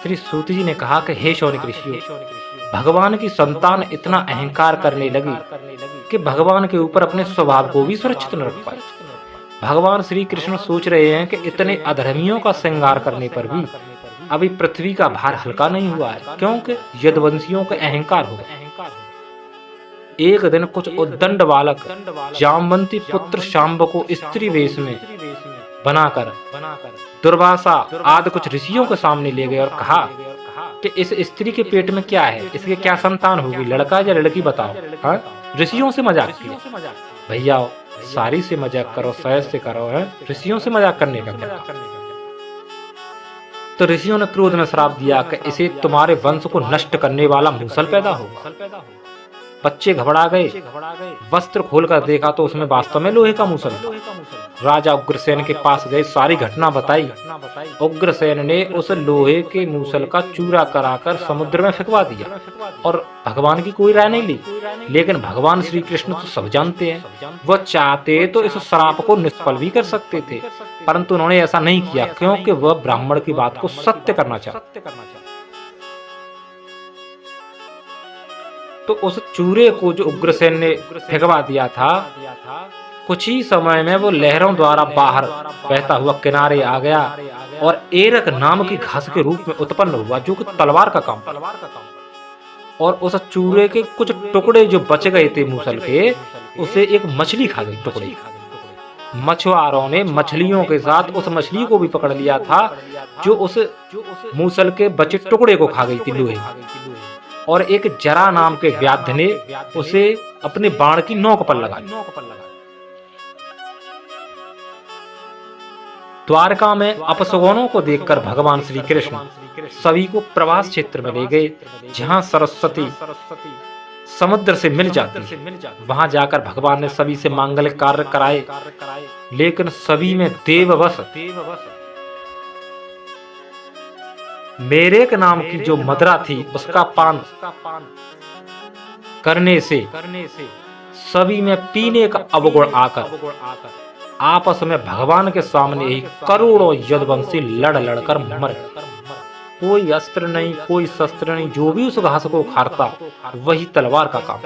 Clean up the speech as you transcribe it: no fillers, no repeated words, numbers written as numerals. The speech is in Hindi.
श्री सूत जी ने कहा कि हे शौनक ऋषियों, भगवान की संतान इतना अहंकार करने लगी कि भगवान के ऊपर अपने स्वभाव को भी सुरक्षित न रख पाए। भगवान श्री कृष्ण सोच रहे हैं कि इतने अधर्मियों का श्रृंगार करने पर भी अभी पृथ्वी का भार हल्का नहीं हुआ है, क्योंकि यदुवंशियों के अहंकार हो गए। एक दिन कुछ उद्दंड बालक जामवंती पुत्र शांब को स्त्री वेश में बनाकर दुर्वासा आदि कुछ ऋषियों के सामने ले गए और कहा कि इस स्त्री के पेट में क्या है, इसके क्या संतान होगी, लड़का या लड़की बताओ। हाँ, ऋषियों से मजाक किया। भैया सारी से मजाक करो, सहज से करो, है ऋषियों से मजाक करने का। तो ऋषियों ने क्रोध में श्राप दिया कि इसे तुम्हारे वंश को नष्ट करने वाला मूसल पैदा होगा। बच्चे घबरा गए, वस्त्र खोलकर देखा तो उसमें वास्तव में लोहे का मूसल था। राजा उग्रसेन के पास गए, सारी घटना बताई। उग्रसेन ने उस लोहे के मूसल का चूरा कराकर समुद्र में फेंकवा दिया और भगवान की कोई राय नहीं ली। लेकिन भगवान श्री कृष्ण तो सब जानते हैं, वो चाहते तो इस श्राप को निष्फल भी कर सकते थे, परंतु उन्होंने ऐसा नहीं किया क्योंकि वह ब्राह्मण की बात को सत्य करना चाहते। तो उस चूरे को जो उग्रसेन ने फेंकवा दिया था, कुछ ही समय में वो लहरों द्वारा बाहर बहता हुआ किनारे आ गया और एरक नाम की घास के रूप में उत्पन्न हुआ, जो कि तलवार का काम। और उस चूरे के कुछ टुकड़े जो बच गए थे मूसल के, उसे एक मछली खा गई। टुकड़े मछुआरों ने मछलियों के साथ उस मछली को भी पकड़ लिया था जो उस मूसल के बचे टुकड़े को खा गई थी, लोहे। और एक जरा नाम के व्याध ने उसे अपने बाण की नोक पर लगाया। द्वारका में अपशगुनों को देखकर भगवान श्री कृष्ण सभी को प्रवास क्षेत्र में ले गए, जहां सरस्वती समुद्र से मिल जाती है। वहां जाकर भगवान ने सभी से मांगलिक कार्य कराए, लेकिन सभी में देववश मेरेक नाम की जो मदिरा थी उसका पान करने से सभी में पीने का अवगुण आकर आपस में भगवान के सामने ही करोड़ों यदुवंशी लड़ लड़कर मर गए। कोई अस्त्र नहीं, कोई शस्त्र नहीं, जो भी उस घास को उखाड़ता वही तलवार का काम।